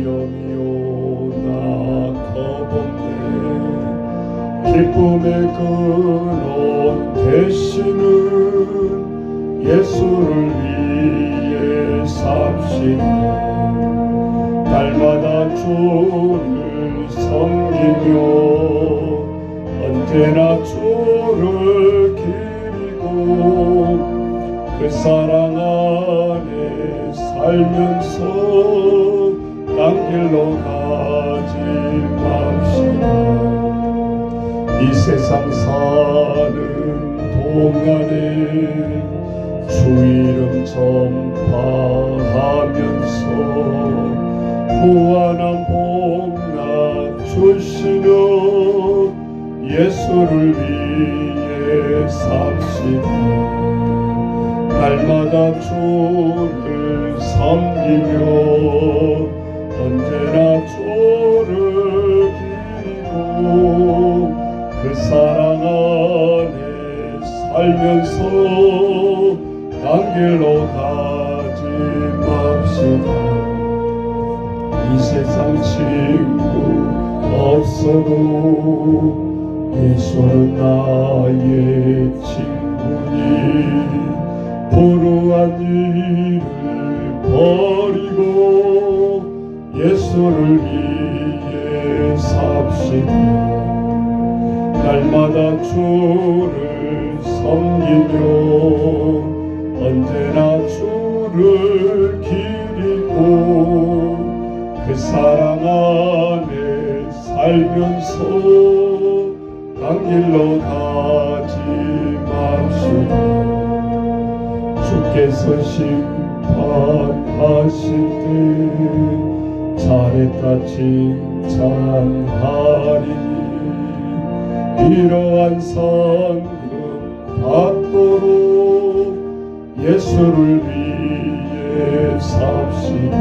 영이요 나 거본데 기쁨의 근원 되시는 예수를 위해 삽시다. 날마다 주를 섬기며 언제나 주를 기리고 그 사랑 안에 살면서 딴 길로 가지 맙시다. 이 세상 사는 동안에 주 이름 전파하면서 무한한 복락 주시는 예수를 위해 삽시다. 날마다 주를 섬기며 언제나 주를 기리고 그 사랑 안에 살면서 딴 길로 가지 맙시다. 이 세상 친구 없어도 예수는 나의 친구니 불우한 일을 버리고 예수를 위해 삽시다. 날마다 주를 섬기며 언제나 주를 기리고 그 사랑 안에 살면서 딴 길로 가지 맙시다. 주께서 심판하실 때 잘했다 칭찬하리니 이러한 상급 받도록 예수를 위해 삽시다.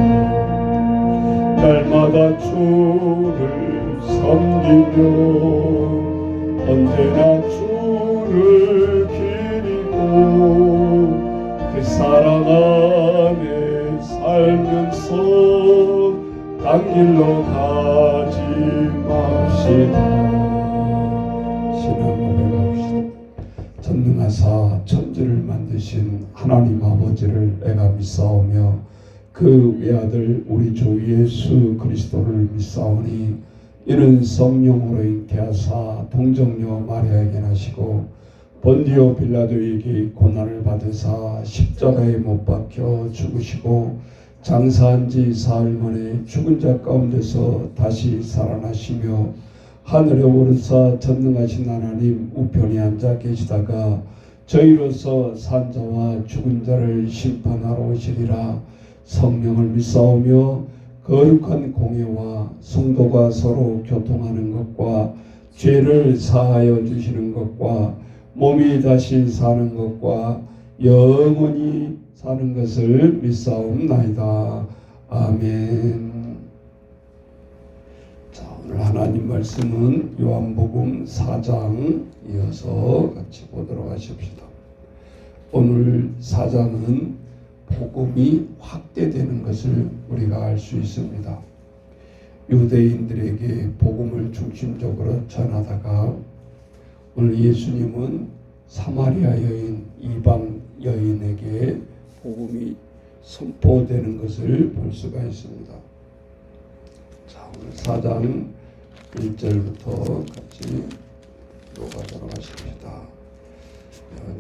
날마다 주를 섬기며 언제나 주를 기리고 그 사랑 안에 살면서 딴 길로 가지 맙시다. 신앙 고백합시다. 전능하사 천지를 만드신 하나님 아버지를 내가 믿사오며 그 외아들 우리 주 예수 그리스도를 믿사오니 이는 성령으로 잉태하사 동정녀 마리아에게 나시고 본디오 빌라도에게 고난을 받으사 십자가에 못 박혀 죽으시고 장사한 지 사흘 만에 죽은 자 가운데서 다시 살아나시며 하늘에 오르사 전능하신 하나님 우편에 앉아 계시다가 저희로서 산 자와 죽은 자를 심판하러 오시리라. 성령을 믿사오며 거룩한 공예와 성도가 서로 교통하는 것과 죄를 사하여 주시는 것과 몸이 다시 사는 것과 영원히 사는 것을 믿사옵나이다. 아멘. 자, 오늘 하나님 말씀은 요한복음 4장 이어서 같이 보도록 하십시다. 오늘 4장은 복음이 확대되는 것을 우리가 알 수 있습니다. 유대인들에게 복음을 중심적으로 전하다가 오늘 예수님은 사마리아 여인, 이방 여인에게 복음이 선포되는 것을 볼 수가 있습니다. 자, 오늘 4장 1절부터 같이 읽어가도록 하십시다.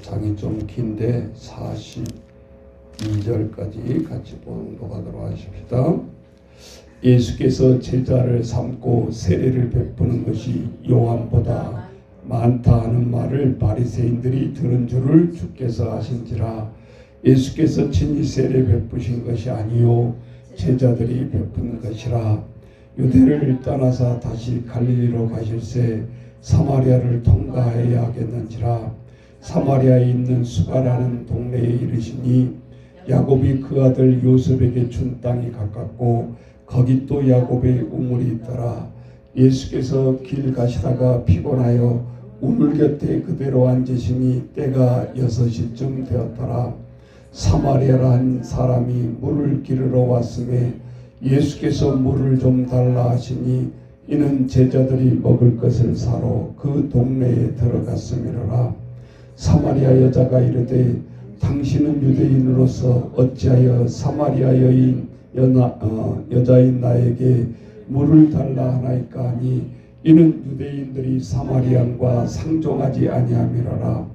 장이 좀 긴데 42절까지 같이 봉독하도록 하십시다. 예수께서 제자를 삼고 세례를 베푸는 것이 요한보다 많다 하는 말을 바리새인들이 들은 줄을 주께서 아신지라. 예수께서 친히 세례 베푸신 것이 아니요 제자들이 베푸는 것이라. 유대를 떠나사 다시 갈릴리로 가실새 사마리아를 통과해야 하겠는지라. 사마리아에 있는 수가라는 동네에 이르시니 야곱이 그 아들 요셉에게 준 땅이 가깝고 거기 또 야곱의 우물이 있더라. 예수께서 길 가시다가 피곤하여 우물 곁에 그대로 앉으시니 때가 6시쯤 되었더라. 사마리아라 한 사람이 물을 기르러 왔음에 예수께서 물을 좀 달라 하시니 이는 제자들이 먹을 것을 사러 그 동네에 들어갔음이로라. 사마리아 여자가 이르되 당신은 유대인으로서 어찌하여 사마리아 여자인 나에게 물을 달라 하나이까 하니 이는 유대인들이 사마리안과 상종하지 아니함이로라.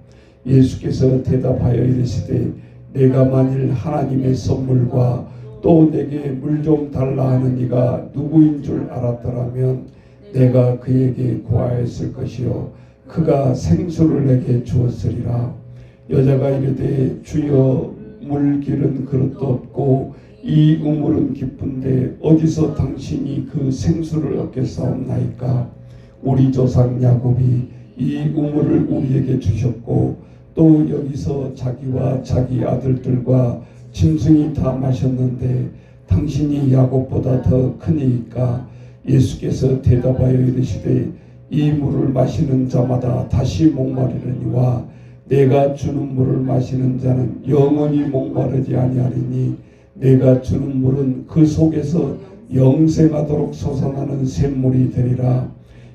예수께서 대답하여 이르시되 내가 만일 하나님의 선물과 또 내게 물 좀 달라 하는 이가 누구인 줄 알았더라면 내가 그에게 구하였을 것이요 그가 생수를 내게 주었으리라. 여자가 이르되 주여 물 기른 그릇도 없고 이 우물은 깊은데 어디서 당신이 그 생수를 얻겠사옵나이까. 우리 조상 야곱이 이 우물을 우리에게 주셨고 또 여기서 자기와 자기 아들들과 짐승이 다 마셨는데 당신이 야곱보다 더 크니까. 예수께서 대답하여 이르시되 이 물을 마시는 자마다 다시 목마르려니와 내가 주는 물을 마시는 자는 영원히 목마르지 아니하리니 내가 주는 물은 그 속에서 영생하도록 솟아나는 샘물이 되리라.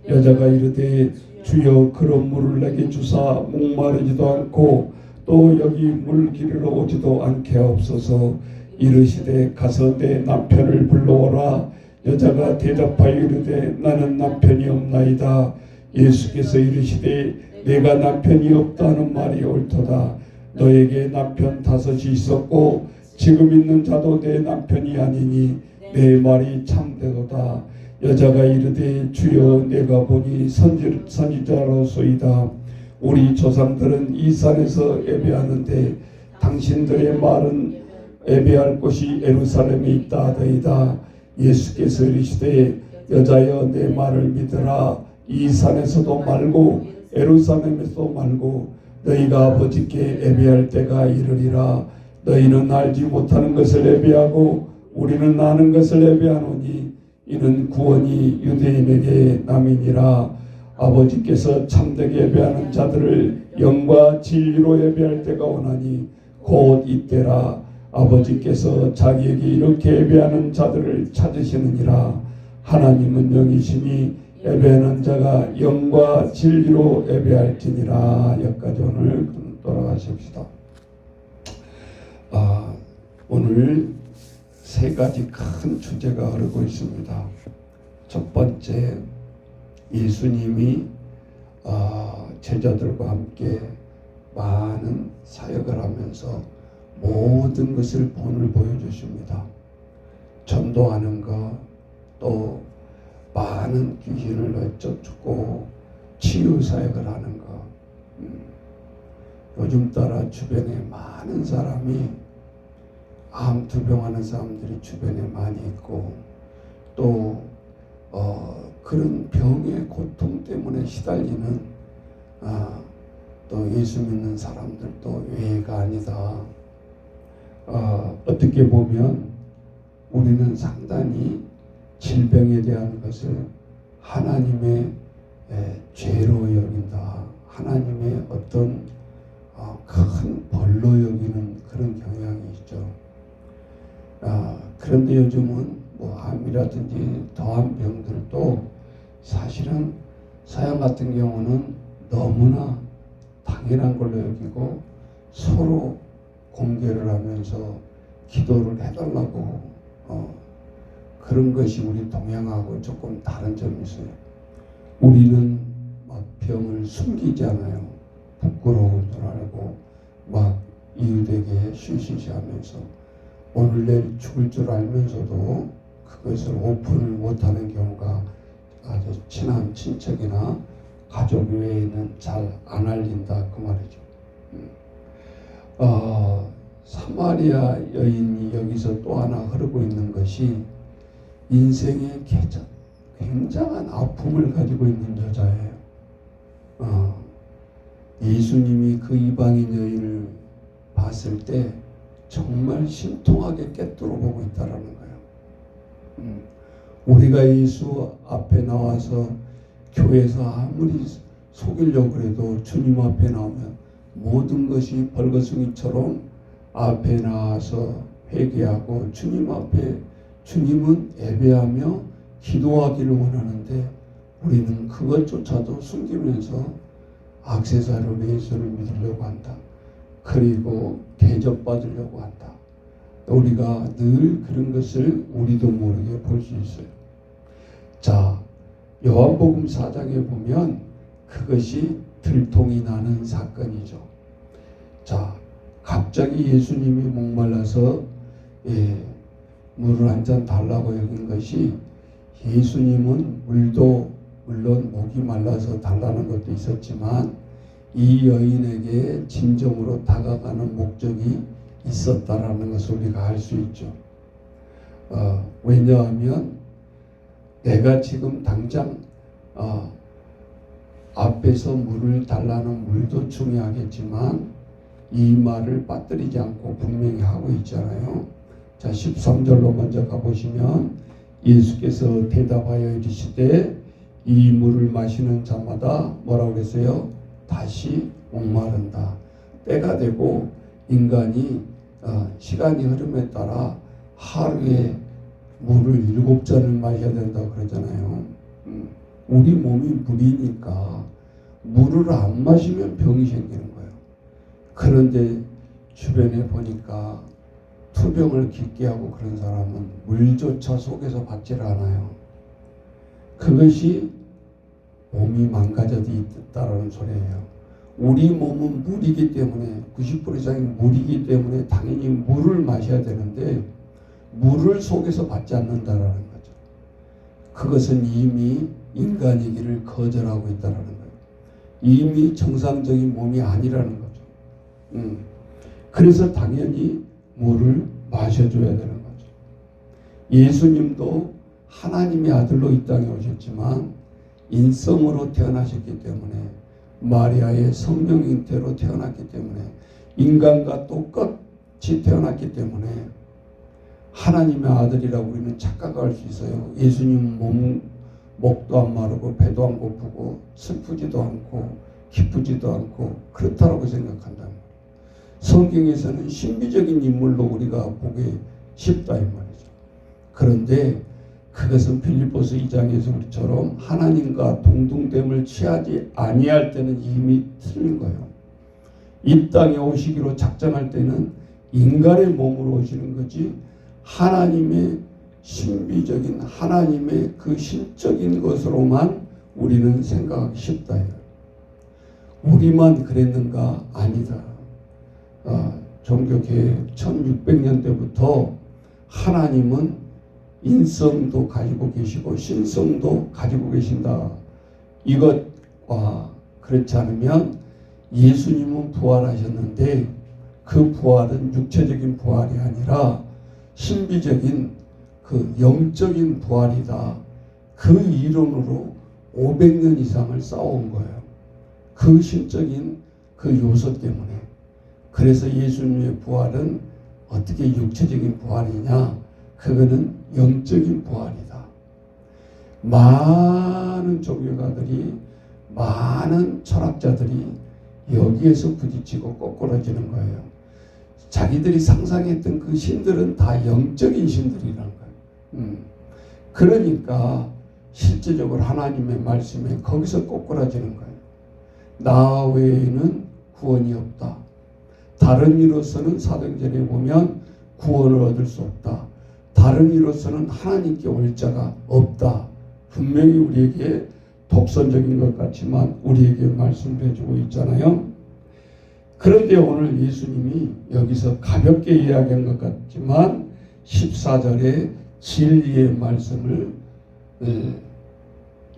여자가 이르되 주여 그런 물을 내게 주사 목마르지도 않고 또 여기 물 기르러 오지도 않게 하옵소서. 이르시되 가서 내 남편을 불러오라. 여자가 대답하여 이르되 나는 남편이 없나이다. 예수께서 이르시되 내가 남편이 없다는 말이 옳도다. 너에게 남편 5이 있었고 지금 있는 자도 내 남편이 아니니 내 말이 참되도다. 여자가 이르되 주여 내가 보니 선지자로소이다. 우리 조상들은 이 산에서 예배하는데 당신들의 말은 예배할 곳이 예루살렘에 있다 하더이다. 예수께서 이르시되 여자여 내 말을 믿으라. 이 산에서도 말고 예루살렘에서도 말고 너희가 아버지께 예배할 때가 이르리라. 너희는 알지 못하는 것을 예배하고 우리는 아는 것을 예배하노니 이는 구원이 유대인에게 남이니라. 아버지께서 참되게 예배하는 자들을 영과 진리로 예배할 때가 오나니 곧 이때라. 아버지께서 자기에게 이렇게 예배하는 자들을 찾으시느니라. 하나님은 영이시니 예배하는 자가 영과 진리로 예배할지니라. 여기까지 오늘 돌아가십시다. 오늘 3가지 큰 주제가 흐르고 있습니다. 첫 번째, 예수님이 제자들과 함께 많은 사역을 하면서 모든 것을 본을 보여주십니다. 전도하는 것, 또 많은 귀신을 내쫓고 치유 사역을 하는 것. 요즘 따라 주변에 많은 사람이 암 투병하는 사람들이 주변에 많이 있고 또 그런 병의 고통 때문에 시달리는 또 예수 믿는 사람들도 외가 아니다. 어떻게 보면 우리는 상당히 질병에 대한 것을 하나님의 죄로 여긴다. 하나님의 어떤 큰 벌로 여기는 그런 경향이 있죠. 그런데 요즘은 뭐 암이라든지 더한 병들도 사실은 서양 같은 경우는 너무나 당연한 걸로 여기고 서로 공개를 하면서 기도를 해달라고 그런 것이 우리 동양하고 조금 다른 점이 있어요. 우리는 막 병을 숨기지 않아요. 부끄러운 줄 알고 막 이웃에게 쉬쉬쉬하면서 오늘 내일 죽을 줄 알면서도 그것을 오픈을 못하는 경우가 아주 친한 친척이나 가족 외에는 잘 안 알린다 그 말이죠. 사마리아 여인이 여기서 또 하나 흐르고 있는 것이 인생의 굉장한 아픔을 가지고 있는 여자예요. 예수님이 그 이방인 여인을 봤을 때 정말 심통하게 깨뚫어 보고 있다라는 거예요. 우리가 예수 앞에 나와서 교회에서 아무리 속이려고 해도 주님 앞에 나오면 모든 것이 벌거숭이처럼 앞에 나와서 회개하고 주님 앞에 주님은 예배하며 기도하기를 원하는데 우리는 그것조차도 숨기면서 액세서리로 예수를 믿으려고 한다. 그리고 대접받으려고 한다. 우리가 늘 그런 것을 우리도 모르게 볼 수 있어요. 자, 요한복음 4장에 보면 그것이 들통이 나는 사건이죠. 자, 갑자기 예수님이 목말라서 물을 한 잔 달라고 여긴 것이, 예수님은 물도 물론 목이 말라서 달라는 것도 있었지만 이 여인에게 진정으로 다가가는 목적이 있었다라는 것을 우리가 알 수 있죠. 왜냐하면 내가 지금 당장 앞에서 물을 달라는 물도 중요하겠지만 이 말을 빠뜨리지 않고 분명히 하고 있잖아요. 자, 13절로 먼저 가보시면 예수께서 대답하여 이르시되 이 물을 마시는 자마다 뭐라고 그랬어요? 다시 목마른다. 때가 되고 인간이 시간이 흐름에 따라 하루에 물을 7잔을 마셔야 된다고 그러잖아요. 우리 몸이 물이니까 물을 안 마시면 병이 생기는 거예요. 그런데 주변에 보니까 투병을 깊게 하고 그런 사람은 물조차 속에서 받질 않아요. 그것이 몸이 망가져 있다라는 소리예요. 우리 몸은 물이기 때문에 90% 이상이 물이기 때문에 당연히 물을 마셔야 되는데 물을 속에서 받지 않는다라는 거죠. 그것은 이미 인간이기를 거절하고 있다라는 거예요. 이미 정상적인 몸이 아니라는 거죠. 그래서 당연히 물을 마셔줘야 되는 거죠. 예수님도 하나님의 아들로 이 땅에 오셨지만 인성으로 태어나셨기 때문에, 마리아의 성령 잉태로 태어났기 때문에, 인간과 똑같이 태어났기 때문에 하나님의 아들이라고 우리는 착각할 수 있어요. 예수님 목도 안 마르고 배도 안 고프고 슬프지도 않고 기쁘지도 않고 그렇다라고 생각한다는 거예요. 성경에서는 신비적인 인물로 우리가 보기 쉽다 이 말이죠. 그런데 그것은 빌립보서 2장에서 우리처럼 하나님과 동등됨을 취하지 아니할 때는 이미 틀린 거예요. 이 땅에 오시기로 작정할 때는 인간의 몸으로 오시는 거지 하나님의 신비적인 하나님의 그 신적인 것으로만 우리는 생각하기 쉽다. 우리만 그랬는가? 아니다. 종교개혁 1600년대부터 하나님은 인성도 가지고 계시고 신성도 가지고 계신다. 이것과 그렇지 않으면 예수님은 부활하셨는데 그 부활은 육체적인 부활이 아니라 신비적인 그 영적인 부활이다. 그 이론으로 500년 이상을 쌓아온 거예요. 그 신적인 그 요소 때문에. 그래서 예수님의 부활은 어떻게 육체적인 부활이냐? 그거는 영적인 부활이다. 많은 종교가들이, 많은 철학자들이 여기에서 부딪히고 꼬꾸라지는 거예요. 자기들이 상상했던 그 신들은 다 영적인 신들이라는 거예요. 그러니까 실제적으로 하나님의 말씀에 거기서 꼬꾸라지는 거예요. 나 외에는 구원이 없다. 다른 이로서는 사도행전에 보면 구원을 얻을 수 없다. 다른 이로서는 하나님께 올 자가 없다. 분명히 우리에게 독선적인 것 같지만 우리에게 말씀해 주고 있잖아요. 그런데 오늘 예수님이 여기서 가볍게 이야기한 것 같지만 14절에 진리의 말씀을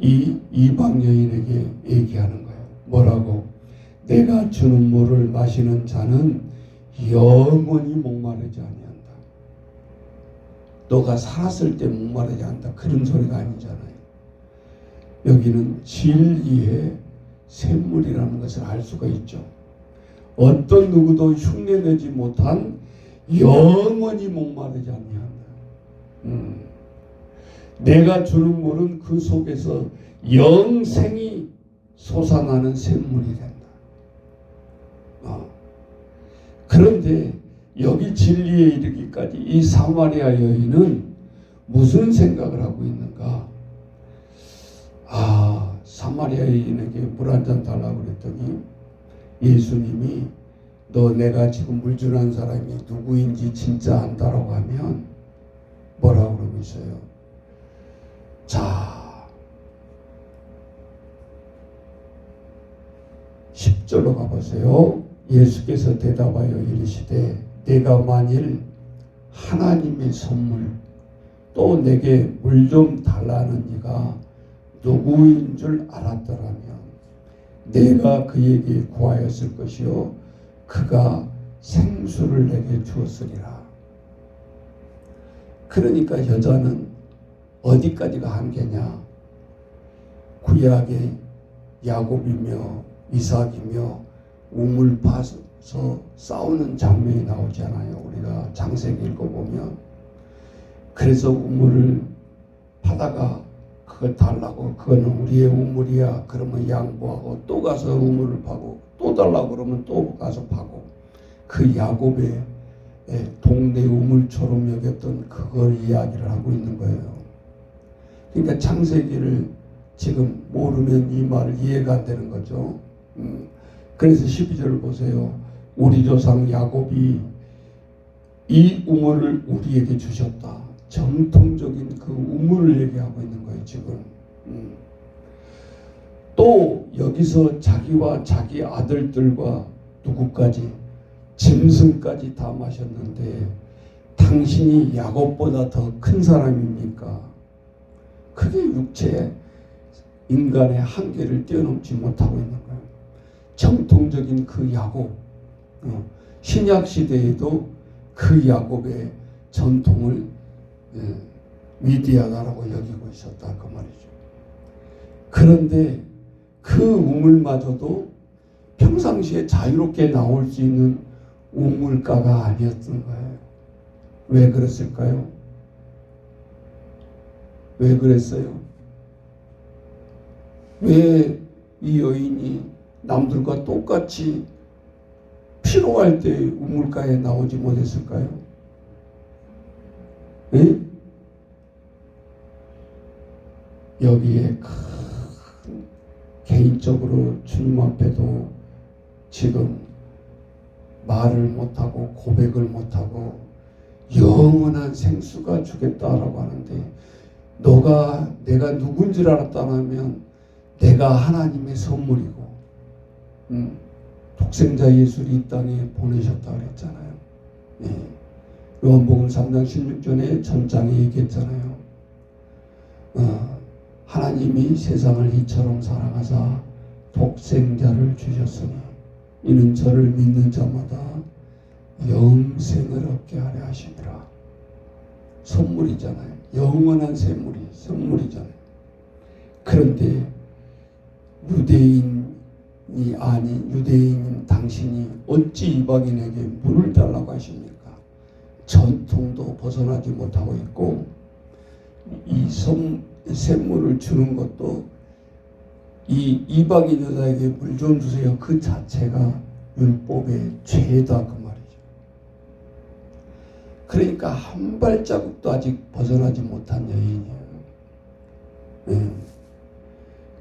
이 이방 여인에게 얘기하는 거예요. 뭐라고? 내가 주는 물을 마시는 자는 영원히 목마르지 아니한다. 너가 살았을 때 목마르지 않다. 그런 소리가 아니잖아요. 여기는 진리의 샘물이라는 것을 알 수가 있죠. 어떤 누구도 흉내내지 못한 영원히 목마르지 아니한다. 내가 주는 물은 그 속에서 영생이 솟아나는 샘물이 된다. 그런데 여기 진리에 이르기까지 이 사마리아 여인은 무슨 생각을 하고 있는가? 사마리아인에게 물 한 잔 달라고 그랬더니 예수님이 너 내가 지금 물 주는 사람이 누구인지 진짜 안다라고 하면 뭐라고 그러고 있어요? 자, 10절로 가보세요. 예수께서 대답하여 이르시되 내가 만일 하나님의 선물 또 내게 물 좀 달라는 이가 누구인 줄 알았더라면 내가 그에게 구하였을 것이요 그가 생수를 내게 주었으리라. 그러니까 여자는 어디까지가 한계냐? 구약의 야곱이며 이삭이며 우물 파서 싸우는 장면이 나오잖아요. 우리가 창세기 읽어보면. 그래서 우물을 파다가 그걸 달라고 그거는 우리의 우물이야 그러면 양보하고 또 가서 우물을 파고 또 달라고 그러면 또 가서 파고 그 야곱의 동네 우물처럼 여겼던 그걸 이야기를 하고 있는 거예요. 그러니까 창세기를 지금 모르면 이 말을 이해가 안 되는 거죠. 그래서 12절을 보세요. 우리 조상 야곱이 이 우물을 우리에게 주셨다. 정통적인 그 우물을 얘기하고 있는 거예요 지금. 또 여기서 자기와 자기 아들들과 누구까지 짐승까지 다 마셨는데 당신이 야곱보다 더 큰 사람입니까? 그게 육체의 인간의 한계를 뛰어넘지 못하고 있는 거예요. 정통적인 그 야곱, 신약 시대에도 그 야곱의 전통을 위대하다라고 여기고 있었다 그 말이죠. 그런데 그 우물마저도 평상시에 자유롭게 나올 수 있는 우물가가 아니었던 거예요. 왜 그랬을까요? 왜 그랬어요? 왜 이 여인이 남들과 똑같이 필요할 때 우물가에 나오지 못했을까요? 네? 여기에 개인적으로 주님 앞에도 지금 말을 못하고 고백을 못하고 영원한 생수가 주겠다라고 하는데 내가 누군지 알았다면 내가 하나님의 선물이고 독생자 예수를 이 땅에 보내셨다고 그랬잖아요. 네. 요한복음 3장 16절에 전장에 얘기했잖아요. 하나님이 세상을 이처럼 사랑하사 독생자를 주셨으니 이는 저를 믿는 자마다 영생을 얻게 하려 하심이라. 선물이잖아요. 영원한 선물이잖아요. 그런데 유대인이 아닌 유대인인 당신이 어찌 이방인에게 물을 달라고 하십니까? 전통도 벗어나지 못하고 있고 이 샘물을 주는 것도 이 이방인 여자에게 물 좀 주세요. 그 자체가 율법의 죄다 그 말이죠. 그러니까 한 발자국도 아직 벗어나지 못한 여인이에요.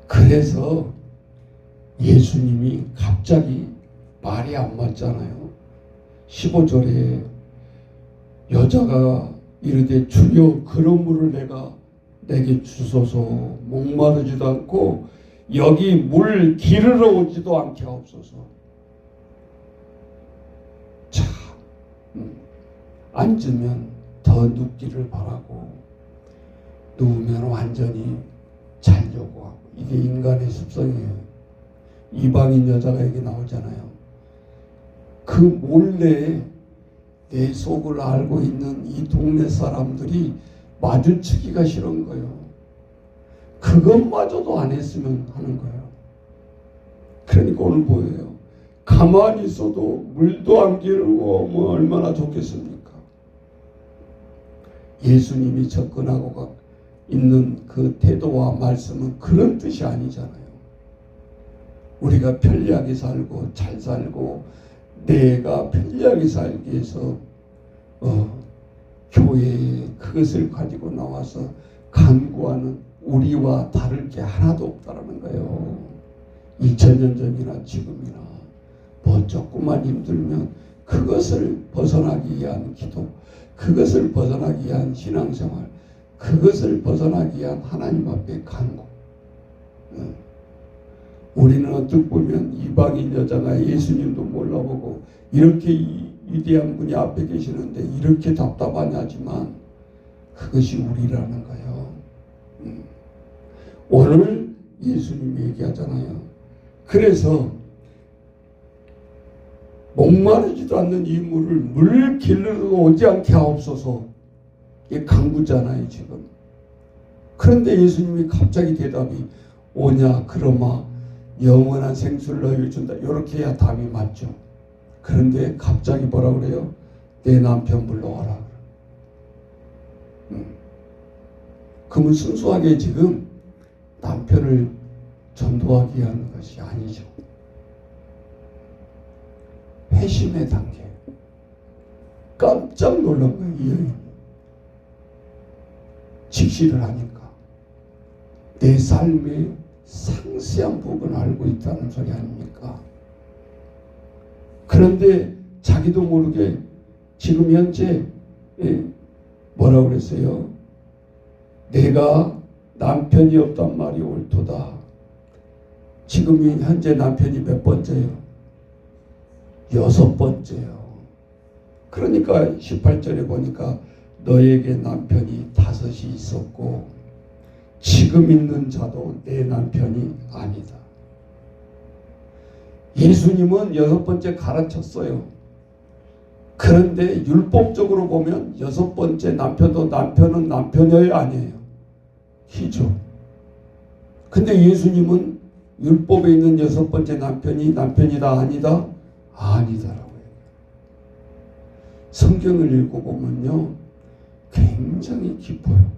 그래서 예수님이 갑자기 말이 안 맞잖아요. 15절에 여자가 이르되 주여 그런 물을 내게 주소서 목마르지도 않고 여기 물 기르러 오지도 않게 하옵소서. 자, 앉으면 더 눕기를 바라고 누우면 완전히 자려고 하고 이게 인간의 습성이에요. 이방인 여자가 여기 나오잖아요. 그 몰래 내 속을 알고 있는 이 동네 사람들이 마주치기가 싫은 거예요. 그것마저도 안 했으면 하는 거예요. 그러니까 오늘 뭐예요? 가만히 있어도 물도 안 기르고 뭐 얼마나 좋겠습니까? 예수님이 접근하고 있는 그 태도와 말씀은 그런 뜻이 아니잖아요. 우리가 편리하게 살고 잘 살고 내가 편리하게 살기 위해서 교회의 그 그것을 가지고 나와서 간구하는 우리와 다를 게 하나도 없다라는 거예요. 2000년 전이나 지금이나 뭐 조금만 힘들면 그것을 벗어나기 위한 기도, 그것을 벗어나기 위한 신앙생활, 그것을 벗어나기 위한 하나님 앞에 간구. 우리는 어떻게 보면 이방인 여자가 예수님도 몰라보고 이렇게 위대한 분이 앞에 계시는데 이렇게 답답하냐지만 그것이 우리라는 거예요. 오늘 예수님이 얘기하잖아요. 그래서 목마르지도 않는 이 물을 물 길르러 오지 않게 하옵소서. 이게 간구잖아요 지금. 그런데 예수님이 갑자기 대답이 오냐 그러마 영원한 생수를 너희에게 준다. 이렇게 해야 답이 맞죠. 그런데 갑자기 뭐라 그래요? 내 남편 불러와라. 그러면 순수하게 지금 남편을 전도하기 위한 것이 아니죠. 회심의 단계. 깜짝 놀란 거예요, 이 여인이. 직시를 하니까. 내 삶의 상세한 부분을 알고 있다는 소리 아닙니까? 그런데 자기도 모르게 지금 현재 뭐라고 그랬어요? 내가 남편이 없단 말이 옳도다. 지금 현재 남편이 몇 번째요? 6번째요. 그러니까 18절에 보니까 너에게 남편이 5이 있었고 지금 있는 자도 내 남편이 아니다. 예수님은 6번째 가르쳤어요. 그런데 율법적으로 보면 6번째 남편도 남편은 남편이에요, 아니에요? 희죠. 근데 예수님은 율법에 있는 6번째 남편이 남편이다, 아니다? 아니다라고 해요. 성경을 읽어보면요 굉장히 깊어요.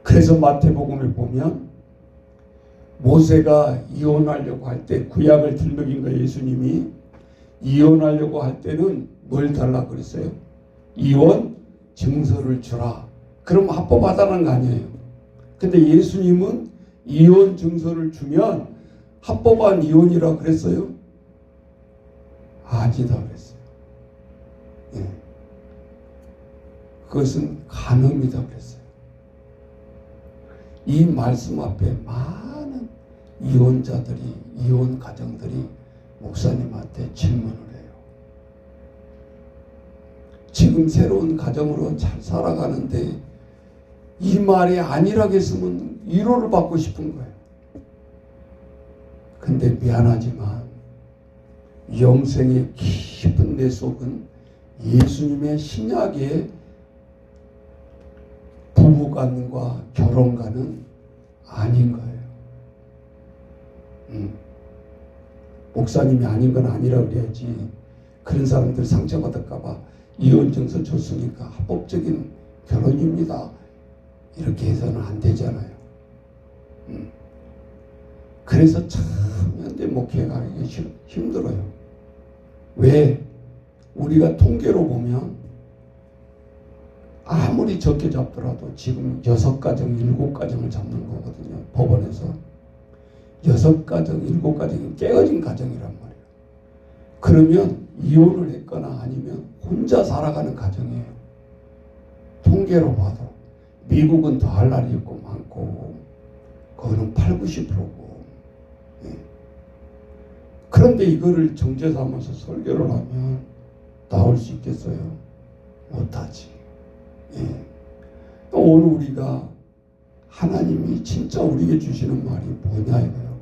그래서 마태복음을 보면 모세가 이혼하려고 할 때 구약을 들먹인 거예요. 예수님이 이혼하려고 할 때는 뭘 달라고 그랬어요? 이혼 증서를 주라. 그럼 합법하다는 거 아니에요. 근데 예수님은 이혼 증서를 주면 합법한 이혼이라고 그랬어요? 아니다 그랬어요. 예. 그것은 간음이다 그랬어요. 이 말씀 앞에 많은 이혼자들이, 이혼 가정들이 목사님한테 질문을 해요. 지금 새로운 가정으로 잘 살아가는데 이 말이 아니라고 했으면 위로를 받고 싶은 거예요. 근데 미안하지만 영생의 깊은 내 속은 예수님의 신약의 부부관과 결혼관은 아닌 거예요. 목사님이 아닌 건 아니라고 그래야지. 그런 사람들 상처받을까봐 이혼증서 줬으니까 합법적인 결혼입니다. 이렇게 해서는 안 되잖아요. 그래서 참 현대 목회가 하기 힘들어요. 왜? 우리가 통계로 보면 아무리 적게 잡더라도 지금 6가정, 7가정을 잡는 거거든요. 법원에서. 6가정, 7가정이 깨어진 가정이란 말이에요. 그러면 이혼을 했거나 아니면 혼자 살아가는 가정이에요. 통계로 봐도. 미국은 더 할 날이 있고 많고 그거는 80~90%고. 예. 그런데 이거를 정죄 삼아서 설교를 하면 나올 수 있겠어요? 못하지. 예. 또 오늘 우리가 하나님이 진짜 우리에게 주시는 말이 뭐냐 이거예요.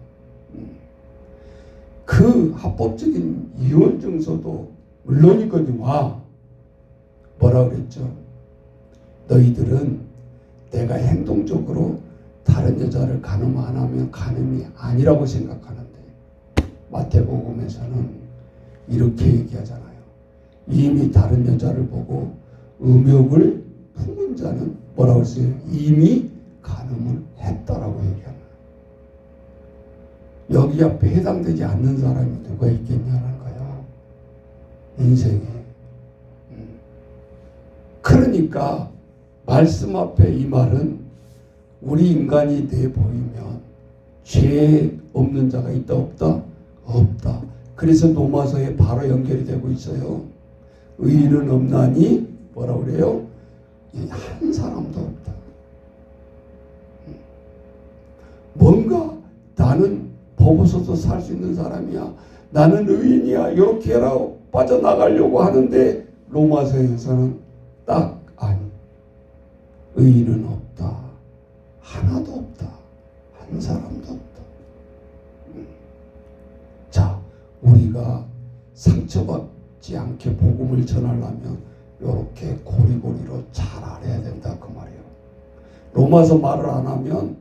그 합법적인 이혼 증서도 물론이거니와 뭐라 그랬죠? 너희들은 내가 행동적으로 다른 여자를 간음 안 하면 간음이 아니라고 생각하는데 마태복음에서는 이렇게 얘기하잖아요. 이미 다른 여자를 보고 음욕을 품은 자는 뭐라고 했어요? 이미 간음을 했다라고 얘기합니다. 여기 앞에 해당되지 않는 사람이 누가 있겠냐는 거예요. 인생에. 그러니까 말씀 앞에 이 말은 우리 인간이 내 보이면 죄 없는 자가 있다 없다? 없다. 그래서 로마서에 바로 연결이 되고 있어요. 의인은 없나니 뭐라 그래요? 한 사람도 없다. 뭔가 나는 법 없어도 살 수 있는 사람이야. 나는 의인이야. 이렇게 해라고 빠져나가려고 하는데 로마서에서는 딱 아니. 의인은 없다. 하나도 없다. 한 사람도 없다. 자, 우리가 상처받지 않게 복음을 전하려면 이렇게 고리고리로 잘 알아야 된다 그 말이에요. 로마서 말을 안 하면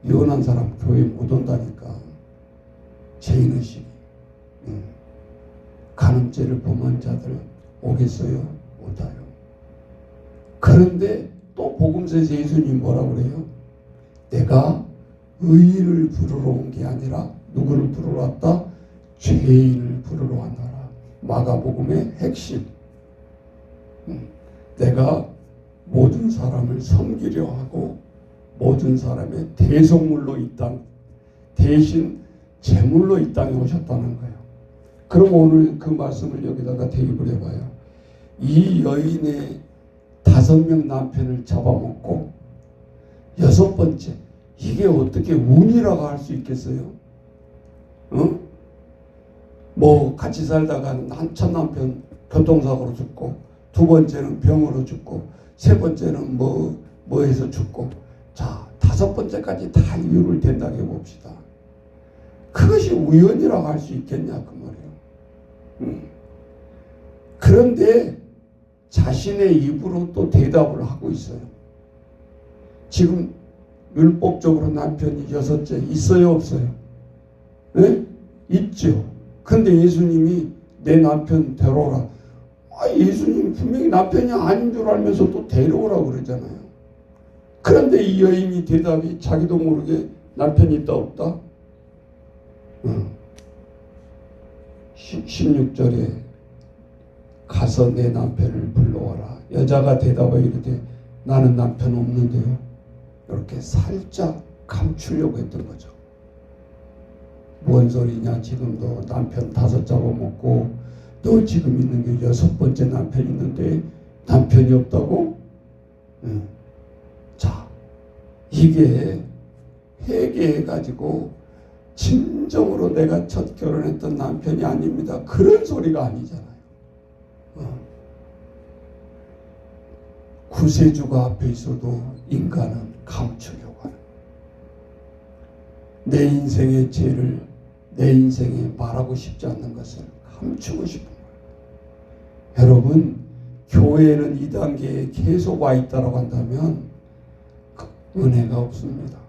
이혼한 사람 교회 못 온다니까. 죄인의식이. 간음죄를 범한 자들 오겠어요? 못 와요. 그런데 또 복음서에서 예수님이 뭐라 그래요? 내가 의인을 부르러 온 게 아니라 누구를 부르러 왔다? 죄인을 부르러 왔노라. 마가복음의 핵심. 내가 모든 사람을 섬기려 하고 모든 사람의 대속물로 이 땅, 대신 제물로 이 땅에 오셨다는 거예요. 그럼 오늘 그 말씀을 여기다가 대입을 해봐요. 이 여인의 5명 남편을 잡아먹고 6번째, 이게 어떻게 운이라고 할 수 있겠어요? 뭐 같이 살다가 첫 남편 교통사고로 죽고, 2번째는 병으로 죽고, 3번째는 뭐 해서 죽고, 자 5번째까지 다 이유를 된다고 해봅시다. 그것이 우연이라고 할 수 있겠냐 그 말이에요. 그런데 자신의 입으로 또 대답을 하고 있어요. 지금 율법적으로 남편이 6째 있어요 없어요? 네? 있죠. 근데 예수님이 내 남편 데려오라. 예수님이 분명히 남편이 아닌 줄 알면서 또 데려오라고 그러잖아요. 그런데 이 여인이 대답이 자기도 모르게 남편이 있다 없다? 16절에 가서 내 남편을 불러와라. 여자가 대답하여 이르되 나는 남편 없는데요. 이렇게 살짝 감추려고 했던 거죠. 뭔 소리냐, 지금도 남편 5 잡아먹고 너 지금 있는 게 6번째 남편 있는데 남편이 없다고? 자, 이게 회개해가지고 진정으로 내가 첫 결혼했던 남편이 아닙니다. 그런 소리가 아니잖아요. 구세주가 앞에 있어도 인간은 감추려고 하는, 내 인생의 죄를 내 인생에 말하고 싶지 않는 것을 감추고 싶은 거예요. 여러분, 교회는 이 단계에 계속 와 있다고 한다면 은혜가 없습니다.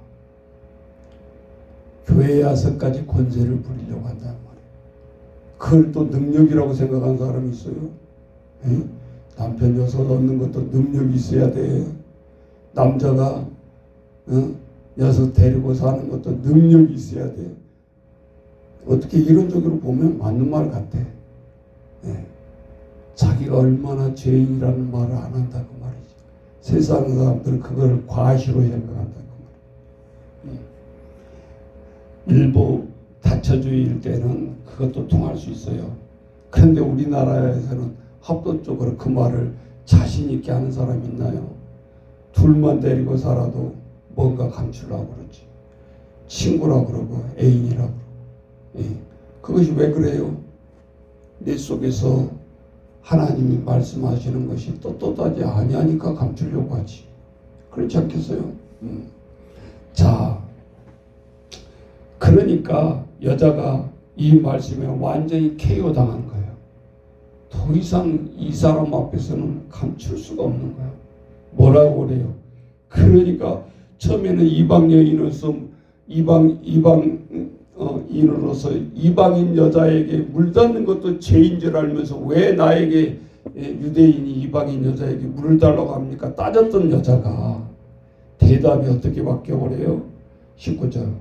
교회에 와서까지 권세를 부리려고 한단 말이에요. 그걸 또 능력이라고 생각하는 사람이 있어요. 에? 남편 6 얻는 것도 능력이 있어야 돼. 남자가 6 데리고 사는 것도 능력이 있어야 돼. 어떻게 이론적으로 보면 맞는 말 같아. 예. 자기가 얼마나 죄인이라는 말을 안 한다 그 말이지. 세상 사람들은 그걸 과시로 생각한다 그 말이야. 일부 다처주의일 때는 그것도 통할 수 있어요. 그런데 우리나라에서는 합도적으로 그 말을 자신 있게 하는 사람이 있나요? 둘만 데리고 살아도 뭔가 감추려고 그러지. 친구라고 그러고 애인이라고 그러고. 예. 그것이 왜 그래요? 내 속에서 하나님이 말씀하시는 것이 떳떳하지 아니하니까 감추려고 하지. 그렇지 않겠어요? 자, 그러니까 여자가 이 말씀에 완전히 KO 당한 거예요. 더 이상 이 사람 앞에서는 감출 수가 없는 거예요. 뭐라고 그래요? 그러니까 처음에는 이방 여인으로서 이인으로서 이방인 여자에게 물닿는 것도 죄인 줄 알면서 왜 나에게 유대인이 이방인 여자에게 물을 달라고 합니까? 따졌던 여자가 대답이 어떻게 바뀌어버려요? 19절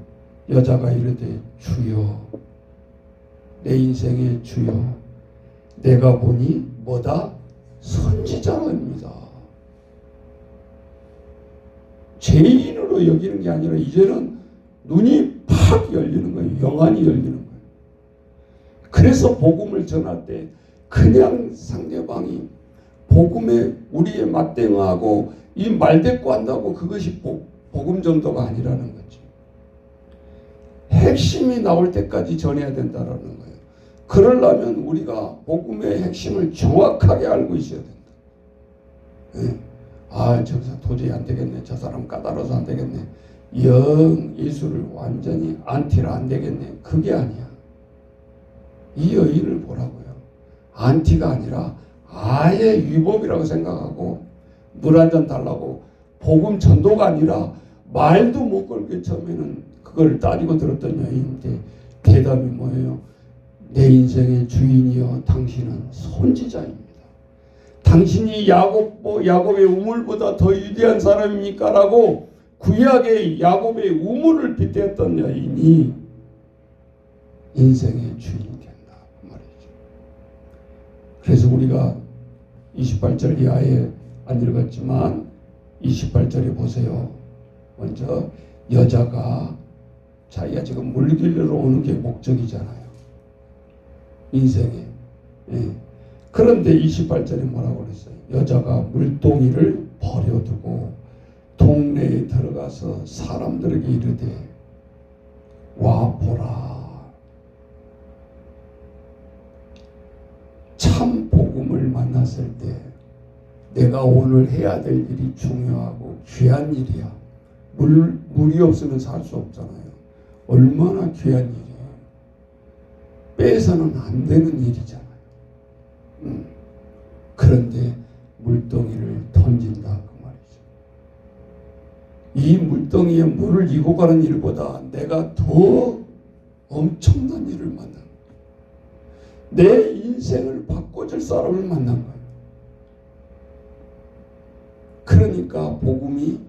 여자가 이르되 주여 내 인생의 주여 내가 보니 뭐다? 선지자입니다. 죄인으로 여기는 게 아니라 이제는 눈이 팍 열리는 거예요. 영안이 열리는 거예요. 그래서 복음을 전할 때 그냥 상대방이 복음에 우리의 맞대응하고 이 말대꾸 한다고 그것이 복음 전도가 아니라는 거죠. 핵심이 나올 때까지 전해야 된다라는 거예요. 그러려면 우리가 복음의 핵심을 정확하게 알고 있어야 된다. 네. 아, 저기서 도저히 안 되겠네. 저 사람 까다로워서 안 되겠네. 영 예수를 완전히 안티라 안 되겠네. 그게 아니야. 이 여인을 보라고요. 안티가 아니라 아예 위법이라고 생각하고 물 한 잔 달라고 복음 전도가 아니라 말도 못 걸게 처음에는 그걸 따지고 들었던 여인인데 대답이 뭐예요? 내 인생의 주인이여 당신은 선지자입니다. 당신이 야곱의 우물보다 더 위대한 사람입니까? 라고 구약의 야곱의 우물을 빗대었던 여인이 인생의 주인이 된다 그 말이죠. 그래서 우리가 28절 이하에 안 읽었지만 28절에 보세요. 먼저 여자가 자기가 지금 물길로 오는 게 목적이잖아요. 인생에. 예. 그런데 28절에 뭐라고 그랬어요? 여자가 물동이를 버려두고 동네에 들어가서 사람들에게 이르되 와 보라. 참 복음을 만났을 때 내가 오늘 해야 될 일이 중요하고 귀한 일이야. 물이 없으면 살 수 없잖아요. 얼마나 귀한 일이에요. 빼서는 안 되는 일이잖아요. 그런데 물동이를 던진다 그 말이죠. 이 물동이에 물을 이고 가는 일보다 내가 더 엄청난 일을 만난 거예요. 내 인생을 바꿔줄 사람을 만난 거예요. 그러니까 복음이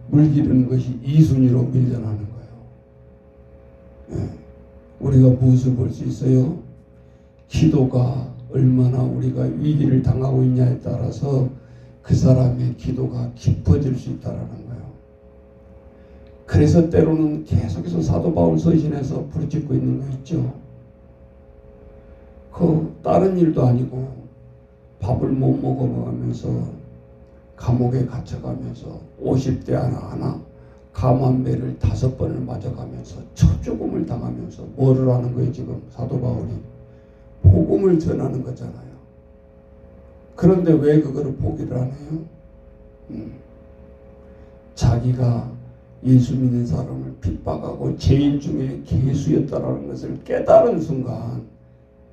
물 기르는 것이 이순위로 밀려나는 거예요. 우리가 무엇을 볼 수 있어요? 기도가 얼마나 우리가 위기를 당하고 있냐에 따라서 그 사람의 기도가 깊어질 수 있다는 거예요. 그래서 때로는 계속해서 사도 바울 서신에서 부르짖고 있는 거 있죠. 그 다른 일도 아니고 밥을 못 먹어가면서 감옥에 갇혀가면서 50대 하나 감한매를 5번을 맞아가면서 첫 죽음을 당하면서 뭐를 하는 거예요? 지금 사도 바울이 복음을 전하는 거잖아요. 그런데 왜 그거를 포기를 안 해요? 자기가 예수 믿는 사람을 핍박하고 죄인 중에 괴수였다라는 것을 깨달은 순간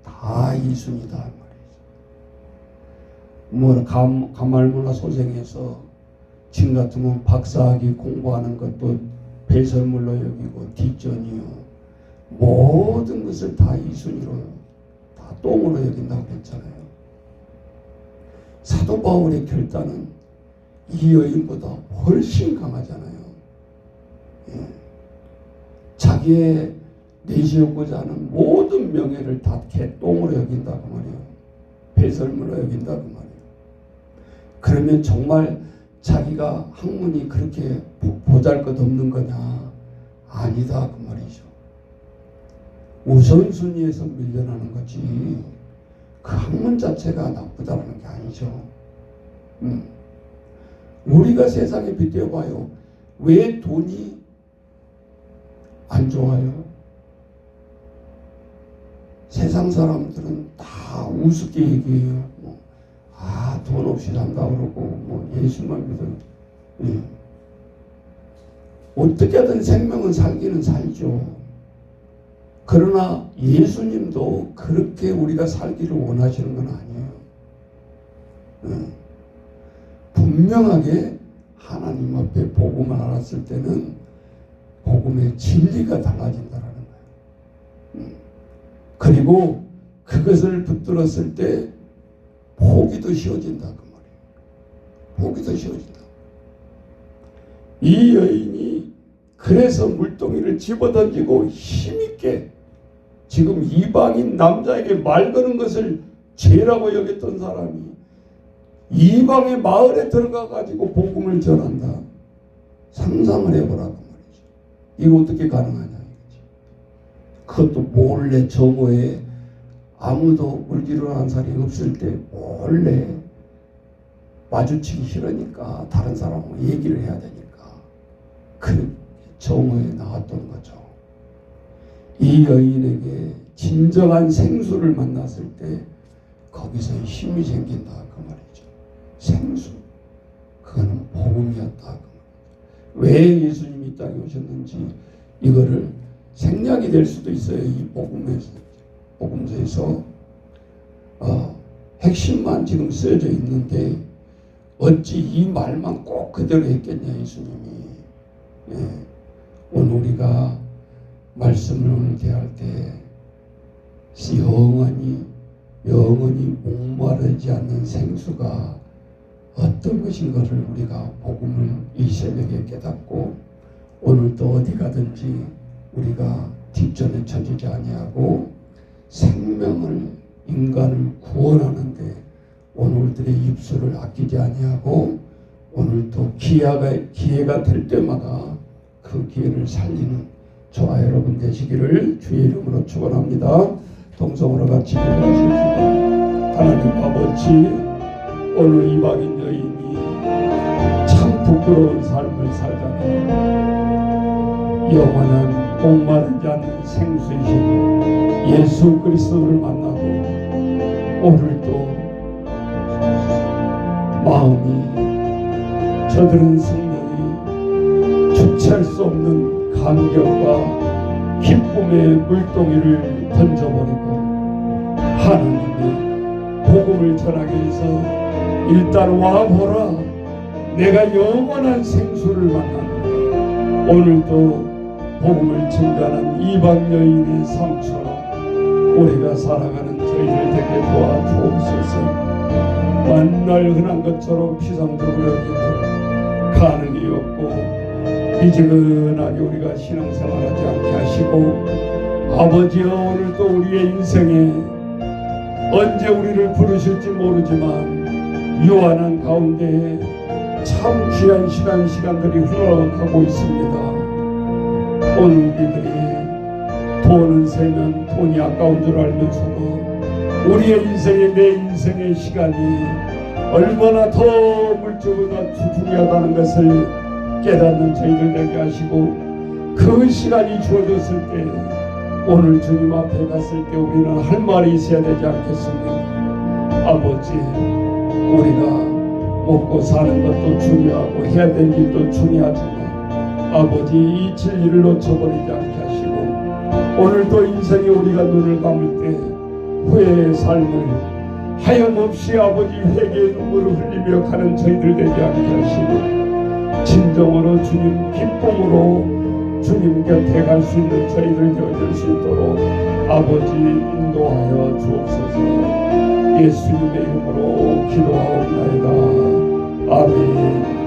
다 이순이다 말이죠. 가말문화 소생에서 지금 같으면 박사학위 공부하는 것도 배설물로 여기고 뒷전이요. 모든 것을 다 이순위로 다 똥으로 여긴다고 그랬잖아요. 사도 바울의 결단은 이 여인보다 훨씬 강하잖아요. 예. 자기의 내세우고자 하는 모든 명예를 다 개똥으로 여긴다고 말이에요. 배설물로 여긴다고 말이에요. 그러면 정말 자기가 학문이 그렇게 보잘것없는 거냐? 아니다 그 말이죠. 우선순위에서 밀려나는 거지 그 학문 자체가 나쁘다는 게 아니죠. 우리가 세상에 빗대어봐요. 왜 돈이 안 좋아요? 세상 사람들은 다 우습게 얘기해요. 돈 없이 산다 그러고 예수만 믿어요. 어떻게든 생명은 살기는 살죠. 그러나 예수님도 그렇게 우리가 살기를 원하시는 건 아니에요. 분명하게 하나님 앞에 복음을 알았을 때는 복음의 진리가 달라진다는 거예요. 그리고 그것을 붙들었을 때 포기도 쉬워진다 그 말이에요. 포기도 쉬워진다. 이 여인이 그래서 물동이를 집어던지고 힘있게 지금 이방인 남자에게 말 거는 것을 죄라고 여겼던 사람이 이방의 마을에 들어가 가지고 복음을 전한다. 상상을 해보라고 말이죠. 이거 어떻게 가능하냐. 그것도 몰래 정오에 아무도 물기로 한 사람이 없을 때 몰래 마주치기 싫으니까 다른 사람하고 얘기를 해야 되니까 그 정오에 나왔던 거죠. 이 여인에게 진정한 생수를 만났을 때 거기서 힘이 생긴다 그 말이죠. 생수. 그거는 복음이었다 그 말이죠. 왜 예수님이 이 땅에 오셨는지 이거를 생략이 될 수도 있어요. 이 복음서에서 핵심만 지금 쓰여져 있는데 어찌 이 말만 꼭 그대로 했겠냐 예수님이. 예. 오늘 우리가 말씀을 오늘 대할 때 영원히 목마르지 않는 생수가 어떤 것인가를 우리가 복음을 이 새벽에 깨닫고 오늘 또 어디 가든지 우리가 뒷전에 처지지 아니하고 생명을 인간을 구원하는데 오늘들의 입술을 아끼지 아니하고 오늘 또 기회가 될 때마다 그 기회를 살리는 저와 여러분 되시기를 주의 이름으로 축원합니다. 동성으로 같이 기도하십시다. 하나님 아버지, 오늘 이방인 여인이 참 부끄러운 삶을 살다가 영원한 목마르지 않는 생수이신 예수 그리스도를 만나고 오늘도 마음이 저들은 생명이 주체할 수 없는 감격과 기쁨의 물동이를 던져버리고 하나님의 복음을 전하기 위해서 일단 와보라. 내가 영원한 생수를 만난다. 오늘도 복음을 증가하는 이방 여인의 삶처럼 우리가 살아가는 저희들 되게 도와주옵소서. 만날 흔한 것처럼 피상적으로 여기고 가능이 없고 미지근하게 우리가 신앙생활하지 않게 하시고 아버지여 오늘도 우리의 인생에 언제 우리를 부르실지 모르지만 유한한 가운데 참 귀한 시간들이 흘러가고 있습니다. 오늘 우리들이 돈은 세면 돈이 아까운 줄 알면서도 우리의 인생에 내 인생의 시간이 얼마나 더 물질보다 중요하다는 것을 깨닫는 저희들 되게 하시고 그 시간이 주어졌을 때 오늘 주님 앞에 갔을 때 우리는 할 말이 있어야 되지 않겠습니까? 아버지, 우리가 먹고 사는 것도 중요하고 해야 될 일도 중요하지만 아버지 이 진리를 놓쳐버리지 않게 하시고 오늘도 인생에 우리가 눈을 감을 때 후회의 삶을 하염없이 아버지 회개의 눈물을 흘리며 가는 저희들 되지 않게 하시고 진정으로 주님 기쁨으로 주님 곁에 갈 수 있는 저희들 되어줄 수 있도록 아버지 인도하여 주옵소서. 예수님의 이름으로 기도하옵나이다. 아멘.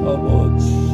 아버지